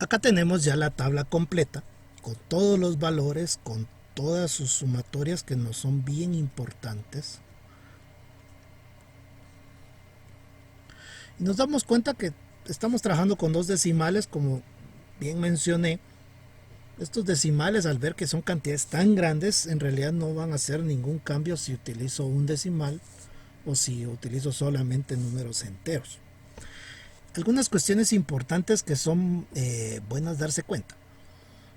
Acá tenemos ya la tabla completa con todos los valores, con todas sus sumatorias que nos son bien importantes. Y nos damos cuenta que estamos trabajando con dos decimales, como bien mencioné. Estos decimales, al ver que son cantidades tan grandes, en realidad no van a hacer ningún cambio si utilizo un decimal o si utilizo solamente números enteros. Algunas cuestiones importantes que son buenas darse cuenta.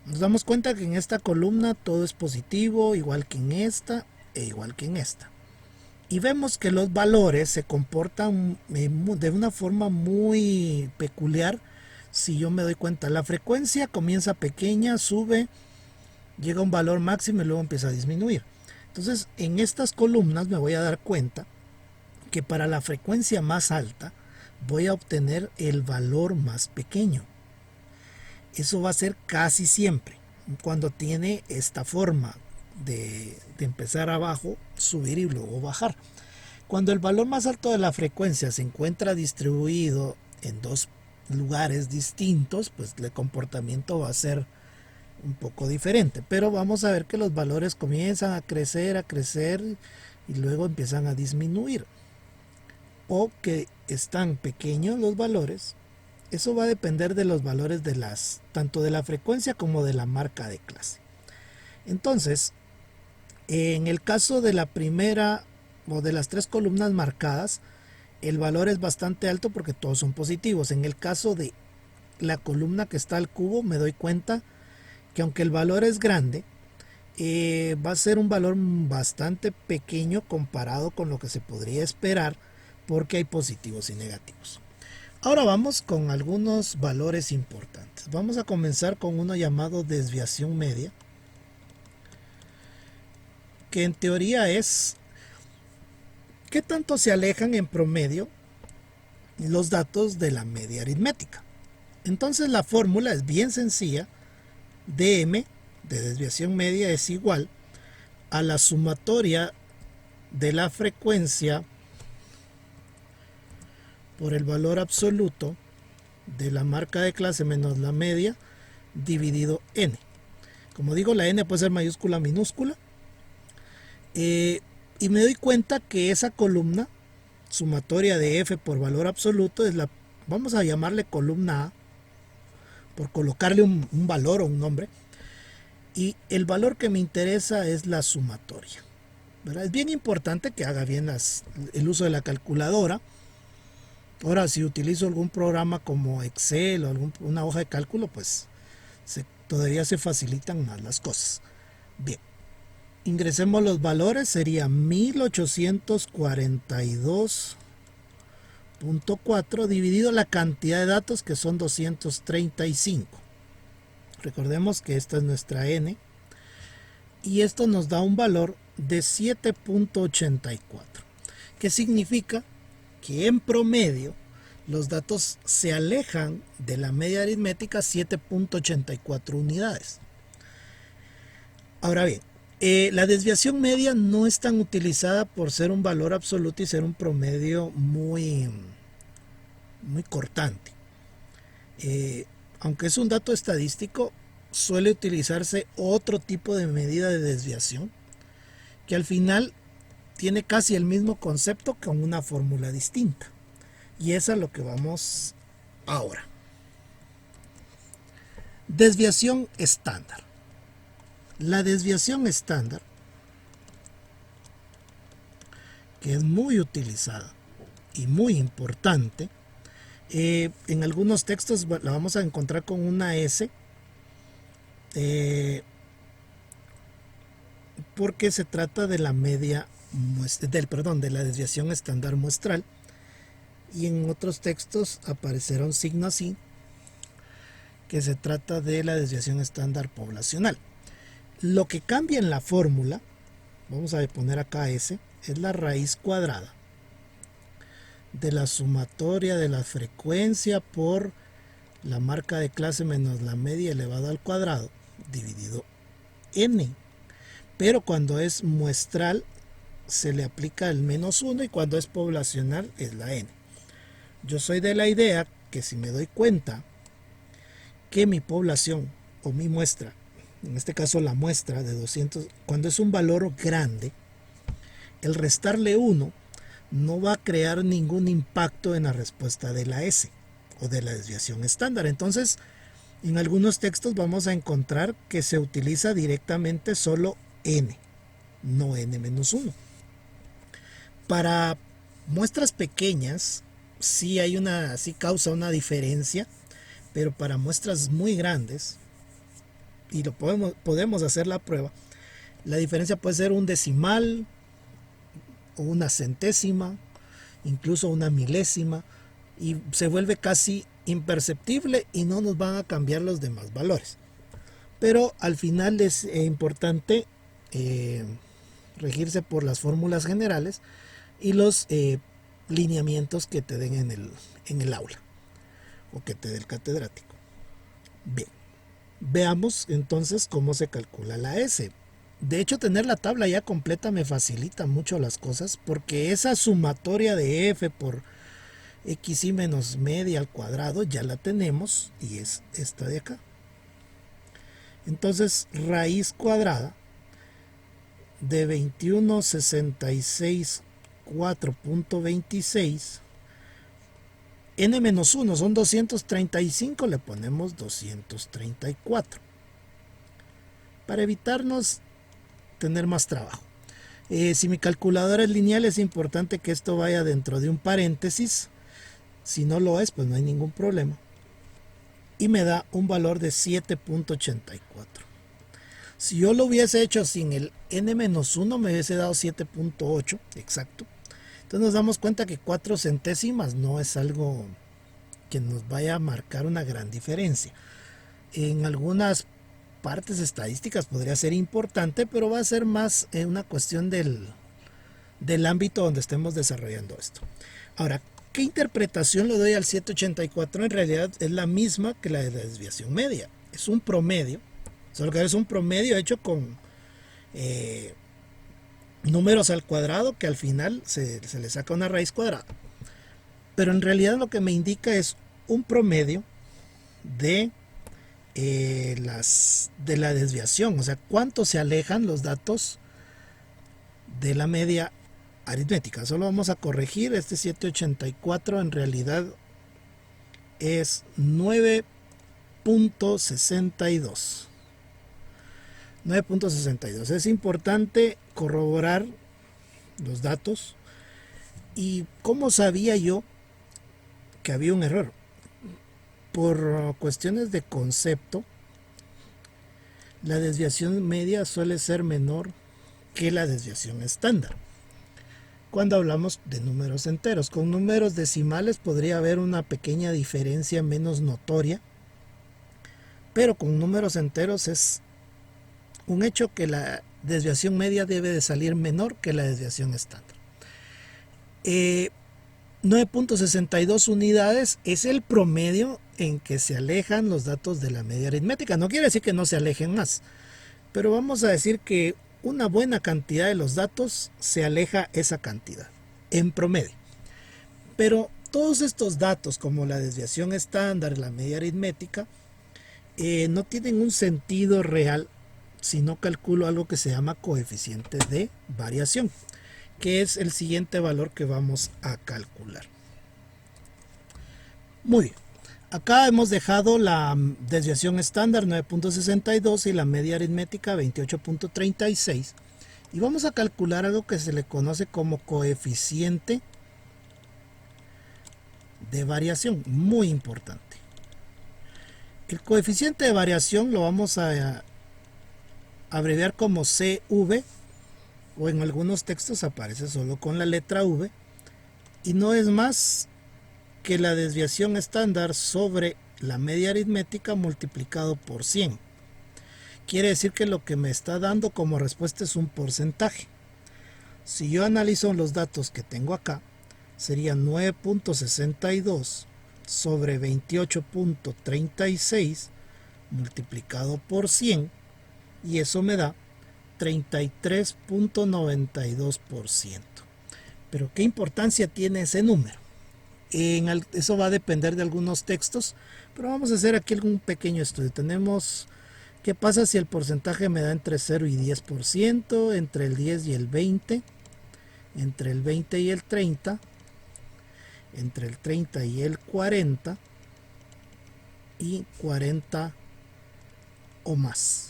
Nos damos cuenta que en esta columna todo es positivo, igual que en esta e igual que en esta. Y vemos que los valores se comportan de una forma muy peculiar. Si yo me doy cuenta, la frecuencia comienza pequeña, sube, llega a un valor máximo y luego empieza a disminuir. Entonces, en estas columnas me voy a dar cuenta que para la frecuencia más alta voy a obtener el valor más pequeño. Eso va a ser casi siempre cuando tiene esta forma de empezar abajo, subir y luego bajar. Cuando el valor más alto de la frecuencia se encuentra distribuido en dos lugares distintos, pues el comportamiento va a ser un poco diferente. Pero vamos a ver que los valores comienzan a crecer y luego empiezan a disminuir. O que están pequeños los valores. Eso va a depender de los valores de tanto de la frecuencia como de la marca de clase. Entonces, en el caso de la primera o de las tres columnas marcadas, el valor es bastante alto porque todos son positivos. En el caso de la columna que está al cubo, me doy cuenta que aunque el valor es grande, va a ser un valor bastante pequeño comparado con lo que se podría esperar, porque hay positivos y negativos. Ahora vamos con algunos valores importantes. Vamos a comenzar con uno llamado desviación media, que en teoría es qué tanto se alejan en promedio los datos de la media aritmética. Entonces la fórmula es bien sencilla. dm de desviación media es igual a la sumatoria de la frecuencia por el valor absoluto de la marca de clase menos la media dividido n. Como digo, la n puede ser mayúscula, minúscula. Y me doy cuenta que esa columna, sumatoria de f por valor absoluto, es vamos a llamarle columna A, por colocarle un valor o un nombre. Y el valor que me interesa es la sumatoria, ¿verdad? Es bien importante que haga bien el uso de la calculadora. Ahora, si utilizo algún programa como Excel o una hoja de cálculo, pues todavía se facilitan más las cosas. Bien, ingresemos los valores. Sería 1842.4 dividido la cantidad de datos, que son 235. Recordemos que esta es nuestra n. Y esto nos da un valor de 7.84. ¿Qué significa? Que en promedio los datos se alejan de la media aritmética 7.84 unidades. Ahora bien, la desviación media no es tan utilizada por ser un valor absoluto y ser un promedio muy cortante. Aunque es un dato estadístico, suele utilizarse otro tipo de medida de desviación que al final tiene casi el mismo concepto con una fórmula distinta. Y es a lo que vamos ahora. Desviación estándar. La desviación estándar, que es muy utilizada y muy importante, en algunos textos la vamos a encontrar con una S, porque se trata de la media de la desviación estándar muestral, y en otros textos aparecerá un signo así, que se trata de la desviación estándar poblacional. Lo que cambia en la fórmula, vamos a poner acá S, es la raíz cuadrada de la sumatoria de la frecuencia por la marca de clase menos la media elevado al cuadrado dividido n. Pero cuando es muestral se le aplica el -1, y cuando es poblacional es la n. Yo soy de la idea que si me doy cuenta que mi población o mi muestra, en este caso la muestra de 200, cuando es un valor grande, el restarle 1 no va a crear ningún impacto en la respuesta de la S o de la desviación estándar. Entonces, en algunos textos vamos a encontrar que se utiliza directamente solo n, no n-1. Para muestras pequeñas sí causa una diferencia, pero para muestras muy grandes, y podemos hacer la prueba, la diferencia puede ser un decimal o una centésima, incluso una milésima, y se vuelve casi imperceptible y no nos van a cambiar los demás valores. Pero al final es importante regirse por las fórmulas generales y los lineamientos que te den en el aula o que te dé el catedrático. Bien, veamos entonces cómo se calcula la S. De hecho, tener la tabla ya completa me facilita mucho las cosas, porque esa sumatoria de f por xy menos media al cuadrado ya la tenemos, y es esta de acá. Entonces, raíz cuadrada de 2166,4.26, n-1 son 235, le ponemos 234 para evitarnos tener más trabajo. Si mi calculadora es lineal, es importante que esto vaya dentro de un paréntesis. Si no lo es, pues no hay ningún problema. Y me da un valor de 7.84. Si yo lo hubiese hecho sin el n-1, me hubiese dado 7.8, exacto. Entonces nos damos cuenta que 4 centésimas no es algo que nos vaya a marcar una gran diferencia. En algunas partes estadísticas podría ser importante, pero va a ser más una cuestión del ámbito donde estemos desarrollando esto. Ahora, ¿qué interpretación le doy al 784? En realidad es la misma que la de la desviación media. Es un promedio, solo que es un promedio hecho con números al cuadrado, que al final se le saca una raíz cuadrada. Pero en realidad lo que me indica es un promedio de la desviación, o sea, cuánto se alejan los datos de la media aritmética. Solo vamos a corregir, este 784 en realidad es 9.62. 9.62. Es importante corroborar los datos. ¿Y cómo sabía yo que había un error? Por cuestiones de concepto, la desviación media suele ser menor que la desviación estándar cuando hablamos de números enteros. Con números decimales podría haber una pequeña diferencia menos notoria, pero con números enteros es un hecho que la desviación media debe de salir menor que la desviación estándar. 9.62 unidades es el promedio en que se alejan los datos de la media aritmética. No quiere decir que no se alejen más, pero vamos a decir que una buena cantidad de los datos se aleja esa cantidad en promedio. Pero todos estos datos, como la desviación estándar, la media aritmética, no tienen un sentido real si no calculo algo que se llama coeficiente de variación, que es el siguiente valor que vamos a calcular. Muy bien, acá hemos dejado la desviación estándar 9.62 y la media aritmética 28.36, y vamos a calcular algo que se le conoce como coeficiente de variación, muy importante. El coeficiente de variación lo vamos a abreviar como CV, o en algunos textos aparece solo con la letra V, y no es más que la desviación estándar sobre la media aritmética multiplicado por 100. Quiere decir que lo que me está dando como respuesta es un porcentaje. Si yo analizo los datos que tengo acá, sería 9.62 sobre 28.36 multiplicado por 100, y eso me da 33.92%. Pero ¿qué importancia tiene ese número? Eso va a depender de algunos textos, pero vamos a hacer aquí algún pequeño estudio. Tenemos qué pasa si el porcentaje me da entre 0 y 10%, entre el 10 y el 20, entre el 20 y el 30, entre el 30 y el 40 y 40 o más.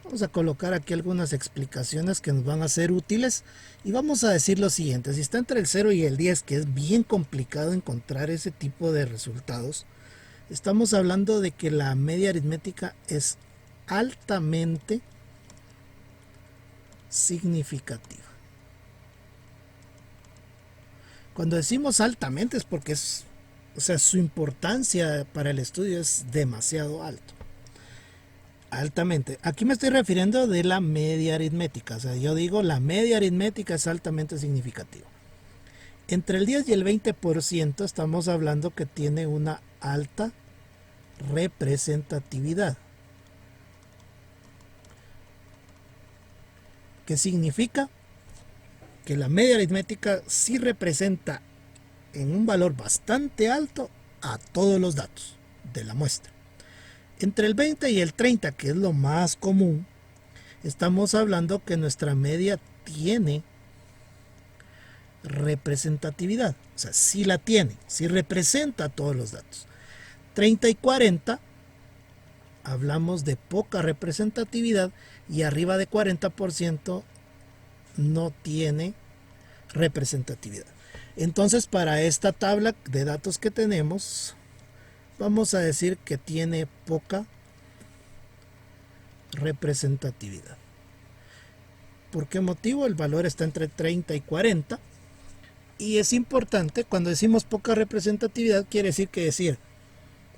Vamos a colocar aquí algunas explicaciones que nos van a ser útiles y vamos a decir lo siguiente: si está entre el 0 y el 10, que es bien complicado encontrar ese tipo de resultados, estamos hablando de que la media aritmética es altamente significativa. Cuando decimos altamente es porque su importancia para el estudio es demasiado alto. Altamente. Aquí me estoy refiriendo de la media aritmética. O sea, yo digo la media aritmética es altamente significativa. Entre el 10 y el 20% estamos hablando que tiene una alta representatividad. ¿Qué significa? Que la media aritmética sí representa en un valor bastante alto a todos los datos de la muestra. Entre el 20 y el 30, que es lo más común, estamos hablando que nuestra media tiene representatividad. O sea, sí la tiene, sí representa todos los datos. 30 y 40, hablamos de poca representatividad, y arriba de 40% no tiene representatividad. Entonces, para esta tabla de datos que tenemos, vamos a decir que tiene poca representatividad. ¿Por qué motivo? El valor está entre 30 y 40. Y es importante, cuando decimos poca representatividad, quiere decir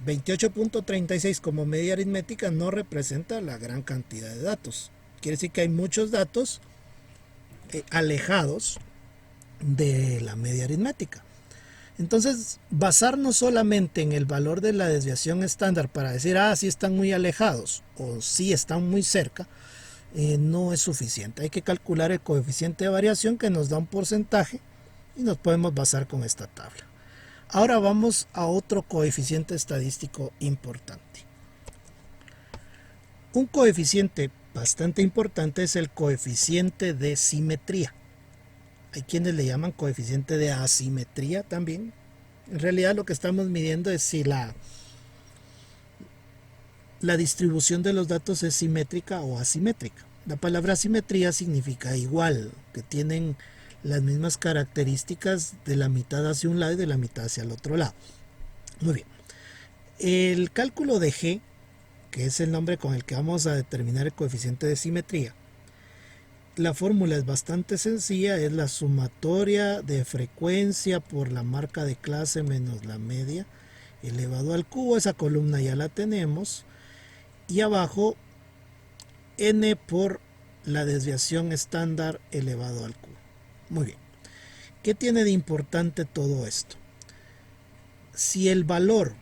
28.36 como media aritmética no representa la gran cantidad de datos. Quiere decir que hay muchos datos alejados de la media aritmética. Entonces, basarnos solamente en el valor de la desviación estándar para decir, sí están muy alejados o sí están muy cerca, no es suficiente. Hay que calcular el coeficiente de variación, que nos da un porcentaje, y nos podemos basar con esta tabla. Ahora vamos a otro coeficiente estadístico importante. Un coeficiente bastante importante es el coeficiente de simetría. Hay quienes le llaman coeficiente de asimetría también. En realidad lo que estamos midiendo es si la distribución de los datos es simétrica o asimétrica. La palabra simetría significa igual, que tienen las mismas características de la mitad hacia un lado y de la mitad hacia el otro lado. Muy bien. El cálculo de G, que es el nombre con el que vamos a determinar el coeficiente de simetría, la fórmula es bastante sencilla, es la sumatoria de frecuencia por la marca de clase menos la media elevado al cubo. Esa columna ya la tenemos. Y abajo n por la desviación estándar elevado al cubo. Muy bien. ¿Qué tiene de importante todo esto? Si el valor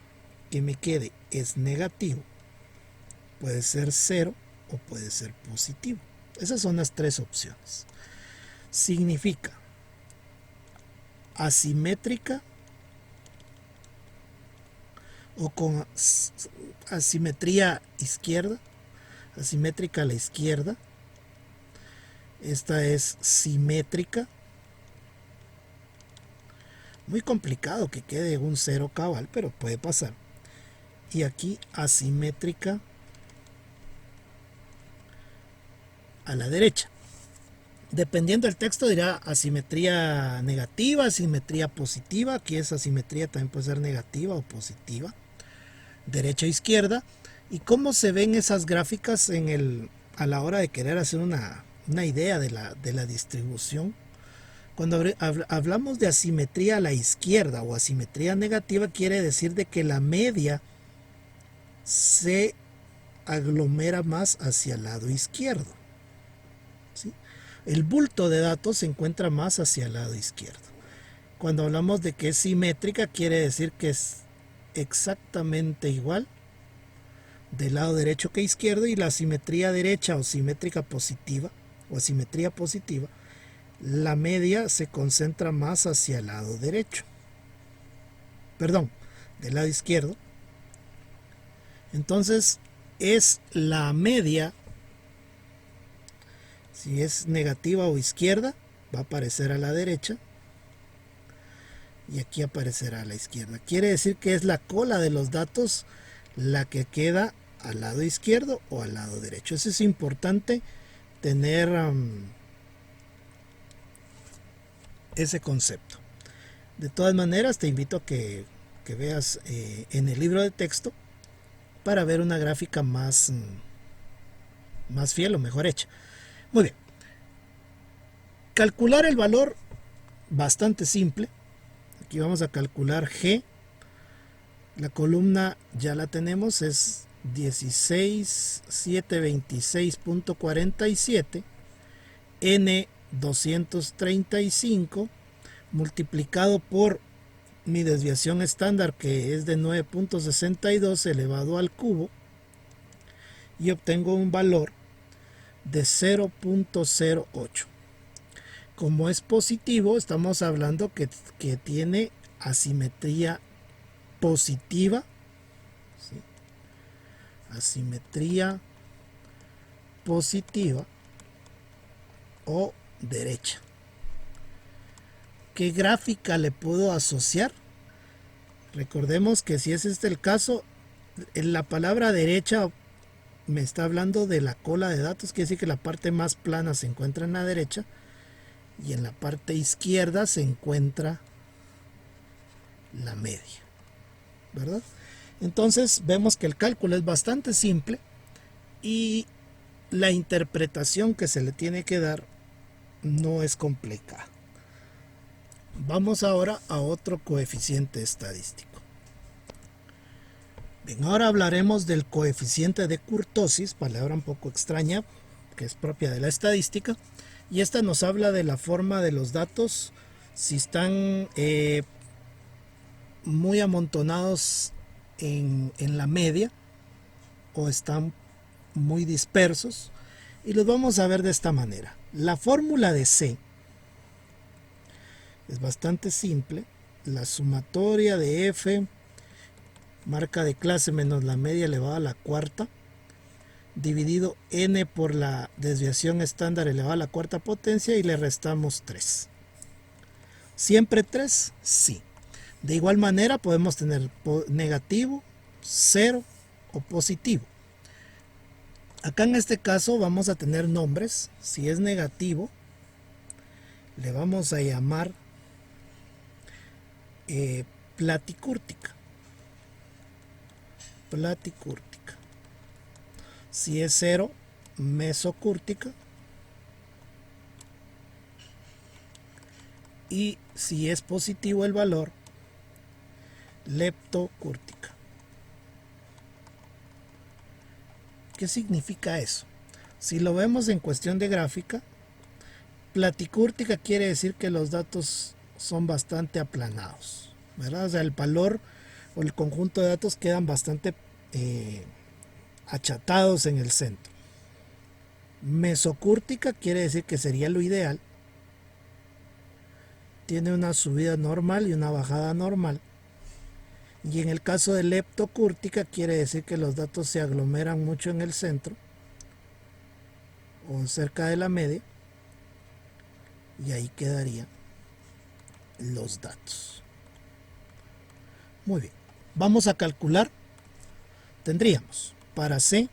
que me quede es negativo, puede ser 0 o puede ser positivo. Esas son las tres opciones. Significa asimétrica o con asimetría izquierda, asimétrica a la izquierda. Esta es simétrica. Muy complicado que quede un 0 cabal, pero puede pasar. Y aquí asimétrica a la derecha. Dependiendo del texto dirá asimetría negativa, asimetría positiva. Aquí esa asimetría también puede ser negativa o positiva. Derecha e izquierda. ¿Y cómo se ven esas gráficas a la hora de querer hacer una idea de la distribución? Cuando hablamos de asimetría a la izquierda o asimetría negativa, quiere decir de que la media se aglomera más hacia el lado izquierdo. ¿Sí? El bulto de datos se encuentra más hacia el lado izquierdo. Cuando hablamos de que es simétrica, quiere decir que es exactamente igual del lado derecho que izquierdo, y la simetría derecha o simétrica positiva o asimetría positiva, la media se concentra más hacia el lado derecho. Perdón, del lado izquierdo. Entonces es la media, si es negativa o izquierda, va a aparecer a la derecha. Y aquí aparecerá a la izquierda. Quiere decir que es la cola de los datos la que queda al lado izquierdo o al lado derecho. Eso es importante tener ese concepto. De todas maneras, te invito a que veas en el libro de texto para ver una gráfica más fiel o mejor hecha. Muy bien. Calcular el valor, bastante simple. Aquí vamos a calcular G. La columna ya la tenemos, es 16726.47 N 235 multiplicado por mi desviación estándar, que es de 9.62 elevado al cubo, y obtengo un valor de 0.08. Como es positivo, estamos hablando que tiene asimetría positiva, ¿sí? Asimetría positiva o derecha. ¿Qué gráfica le puedo asociar? Recordemos que si es este el caso, en la palabra derecha me está hablando de la cola de datos, quiere decir que la parte más plana se encuentra en la derecha y en la parte izquierda se encuentra la media, ¿verdad? Entonces vemos que el cálculo es bastante simple y la interpretación que se le tiene que dar no es complicada. Vamos ahora a otro coeficiente estadístico. Bien, ahora hablaremos del coeficiente de kurtosis, palabra un poco extraña que es propia de la estadística, y esta nos habla de la forma de los datos, si están muy amontonados en la media o están muy dispersos, y los vamos a ver de esta manera. La fórmula de C es bastante simple. La sumatoria de F, marca de clase, menos la media elevada a la cuarta, dividido n por la desviación estándar elevada a la cuarta potencia, y le restamos 3. ¿Siempre 3? Sí. De igual manera podemos tener negativo, 0 o positivo. Acá en este caso vamos a tener nombres. Si es negativo, le vamos a llamar platicúrtica. Platicúrtica. Si es 0, mesocúrtica. Y si es positivo el valor, leptocúrtica. ¿Qué significa eso? Si lo vemos en cuestión de gráfica, platicúrtica quiere decir que los datos son bastante aplanados, ¿verdad? O sea, el valor o el conjunto de datos quedan bastante achatados en el centro. Mesocúrtica quiere decir que sería lo ideal. Tiene una subida normal y una bajada normal. Y en el caso de leptocúrtica quiere decir que los datos se aglomeran mucho en el centro o cerca de la media, y ahí quedarían los datos. Muy bien, vamos a calcular. Tendríamos para C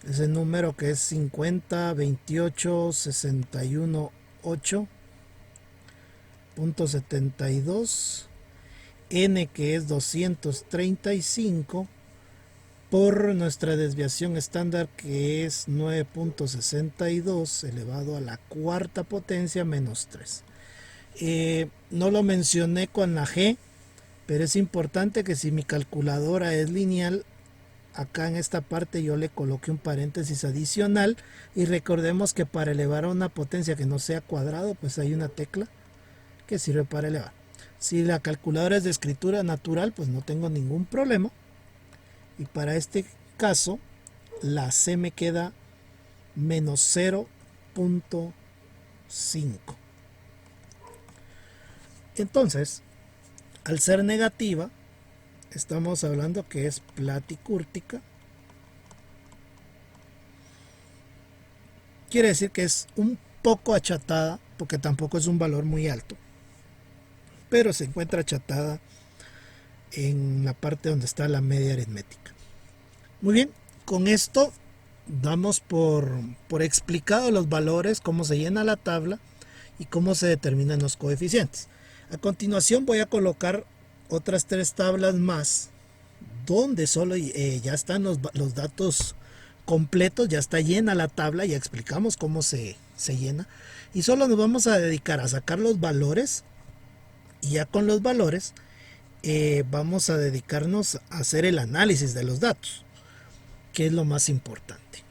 ese número que es 50, 28, 61, 8.72, n que es 235 por nuestra desviación estándar que es 9.62 elevado a la cuarta potencia menos 3. No lo mencioné con la G, pero es importante que si mi calculadora es lineal, acá en esta parte yo le coloque un paréntesis adicional, y recordemos que para elevar a una potencia que no sea cuadrado, pues hay una tecla que sirve para elevar. Si la calculadora es de escritura natural, pues no tengo ningún problema. Y para este caso, la C me queda menos 0.08. 5. Entonces, al ser negativa, estamos hablando que es platicúrtica. Quiere decir que es un poco achatada, porque tampoco es un valor muy alto, pero se encuentra achatada en la parte donde está la media aritmética. Muy bien, con esto damos por explicado los valores, cómo se llena la tabla y cómo se determinan los coeficientes. A continuación voy a colocar otras 3 tablas más donde solo ya están los datos completos, ya está llena la tabla, ya explicamos cómo se llena, y solo nos vamos a dedicar a sacar los valores, y ya con los valores vamos a dedicarnos a hacer el análisis de los datos, que es lo más importante.